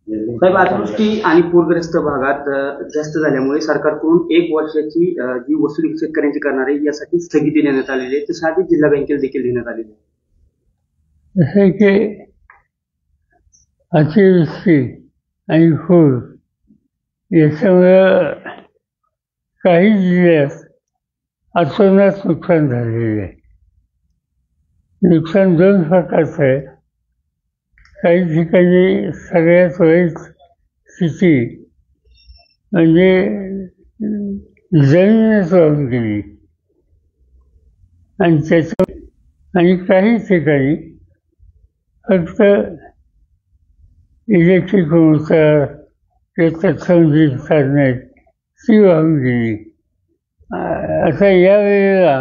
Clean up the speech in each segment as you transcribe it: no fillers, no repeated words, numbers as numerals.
साहेब, अतिवृष्टी आणि पूरग्रस्त भागात जास्त झाल्यामुळे सरकारकडून 1 वर्षाची जी वसुली शेतकऱ्यांची करणार आहे यासाठी स्थगिती देण्यात आलेली आहे, तसं आधी जिल्हा बँकेला देखील देण्यात आलेली आहे. जसे की अतिवृष्टी आणि पूर याच्यामुळं काही जिल्ह्यात अतोनात नुकसान झालेले आहे. नुकसान दोन प्रकारचं आहे. काही ठिकाणी सगळ्यात वाईट स्थिती म्हणजे जमीनच वाहून गेली आणि काही ठिकाणी फक्त इलेक्ट्रिक मोटार किंवा तत्संबंधित साधने ती वाहून गेली. आता यावेळेला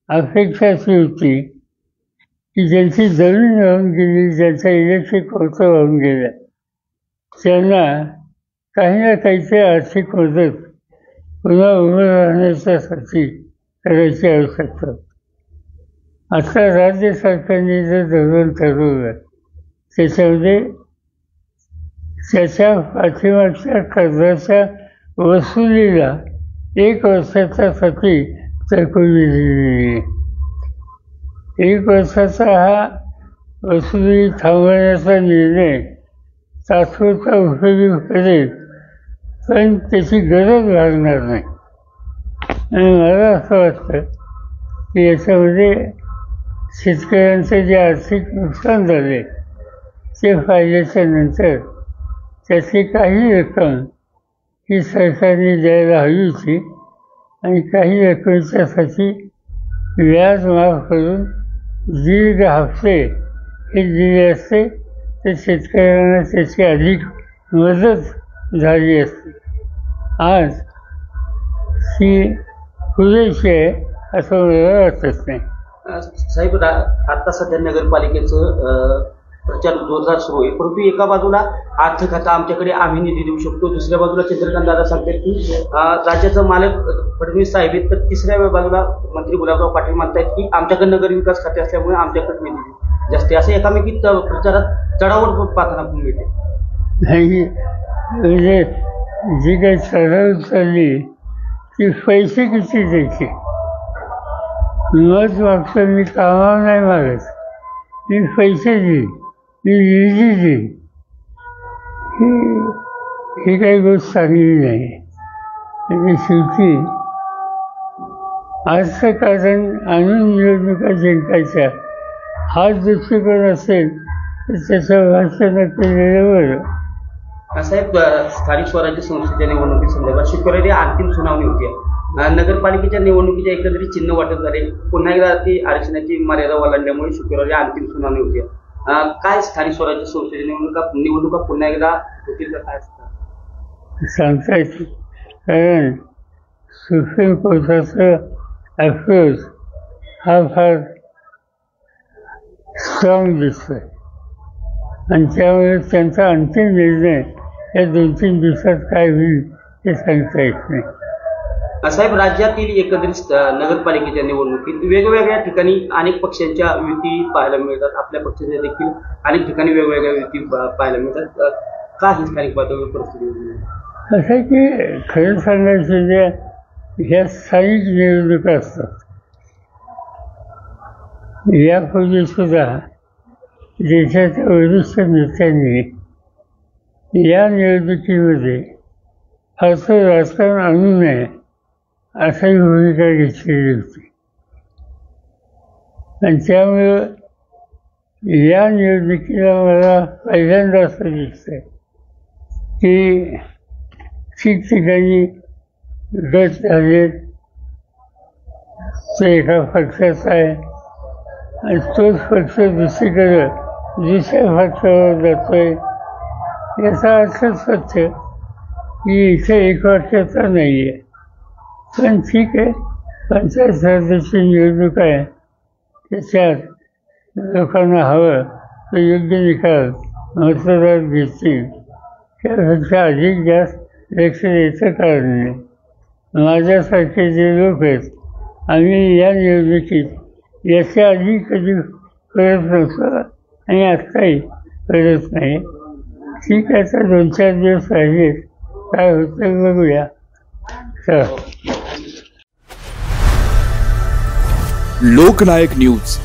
अपेक्षा अशी होती की ज्यांची जमीन वाहून गेली, ज्यांचा इलेक्ट्रिक मोटर वाहून गेला, त्यांना काही ना काहीतरी आर्थिक मदत पुन्हा उभं राहण्याच्यासाठी करायची आवश्यकता. आता राज्य सरकारने जे धोरण ठरवलं त्याच्यामध्ये त्याच्या पाठीमागच्या कर्जाच्या वसुलीला 1 वर्षासाठी तरतूद दिलेली आहे. 1 वर्षाचा हा वसुली थांबवण्याचा निर्णय तात्पुरता उपयोगी करेल, पण त्याची गरज लागणार नाही. आणि मला असं वाटतं की याच्यामध्ये शेतकऱ्यांचं जे आर्थिक नुकसान झाले ते पाहिल्याच्या नंतर त्याची काही रक्कम ही सरकारने द्यायला हवी होती आणि काही रकमेच्यासाठी व्याज माफ करून दीर्घ हप्ते हे दिले असते तर शेतकऱ्यांना त्याची अधिक मदत झाली असते. आज ही पुरेशी आहे असं मला वाटत नाही. साहेब, आता सध्या नगरपालिकेचं प्रचार जोरदार सुरू आहे, परंतु एका बाजूला अर्थ खाता आमच्याकडे आम्ही निधी देऊ शकतो, दुसऱ्या बाजूला चंद्रकांत दादा सांगतात की राज्याचा मालक फडणवीस साहेब आहेत, तर तिसऱ्या बाजूला मंत्री गुलाबराव पाटील म्हणतायत की आमच्याकडे नगर विकास खाते असल्यामुळे आमच्याकडे निधी जास्त असे एकामेकी प्रचारात चढावड पाहताना पण मिळते. नाही म्हणजे जी काही चढाव चालली ती पैसे किती द्यायचे मत मागतो. मी कामावर नाही मागत, मी पैसे देईन, मी निधी देईन. ही काही गोष्ट चांगली नाही. म्हणजे शेवटी आजचं कारण आणून निवडणुका जिंकायच्या हा दृष्टिकोन असेल तर त्याचं भाषण केलेलं बरं. साहेब, स्थानिक स्वराज्य संस्थेच्या निवडणुकीसंदर्भात शुक्रवारी अंतिम सुनावणी होती. नगरपालिकेच्या निवडणुकीच्या एकंदरीत चिन्ह वाटप झाले. पुन्हा एकदा ती आरक्षणाची मर्यादा ओलांडल्यामुळे शुक्रवारी अंतिम सुनावणी होती. काय स्थानिक स्वराज्य संस्थेच्या निवडणुका पुन्हा एकदा होतील का, काय सांगता येते. कारण सुप्रीम कोर्टाचं अप्रोच हा फार स्ट्रॉंग दिसतोय आणि त्यामुळे त्यांचा अंतिम निर्णय या 2-3 दिवसात काय होईल हे सांगता येत नाही. साहेब, राज्यातील एकंदरीत नगरपालिकेच्या निवडणुकीत वेगवेगळ्या ठिकाणी अनेक पक्षांच्या युती पाहायला मिळतात. आपल्या पक्षाच्या देखील अनेक ठिकाणी वेगवेगळ्या युती पाहायला मिळतात. का ही स्थानिक पातळीवर परिस्थिती असं आहे की खरं सांगायचं ज्या ह्या स्थानिक निवडणुका असतात यापूर्वी सुद्धा देशाच्या वरिष्ठ नेत्यांनी या निवडणुकीमध्ये फारसं राजकारण आणू नये अशी भूमिका घेतलेली होती. आणि त्यामुळं या निवडणुकीला मला पहिल्यांदा असं दिसतंय की ठिकठिकाणी गट झाले. तो एका पक्षाचा आहे आणि तोच पक्ष दुसरीकडे दुसऱ्या पक्षावर जातोय. याचा अर्थ सत्य की इथे एकवाक्यता नाही आहे. पण ठीक आहे, पंचायत समितीची निवडणूक आहे, त्याच्यात लोकांना हवं तर योग्य निकाल मतदार घेतील. त्यापेक्षा अधिक जास्त लक्ष द्यायचं कारण नाही. माझ्यासारखे जे लोक आहेत आम्ही या निवडणुकीत याच्या आधी कधी करत नव्हतो आणि आत्ताही करत नाही. ठीक आहे, आता 2-4 दिवस राहिले, काय होतं बघूया. तर लोकनायक न्यूज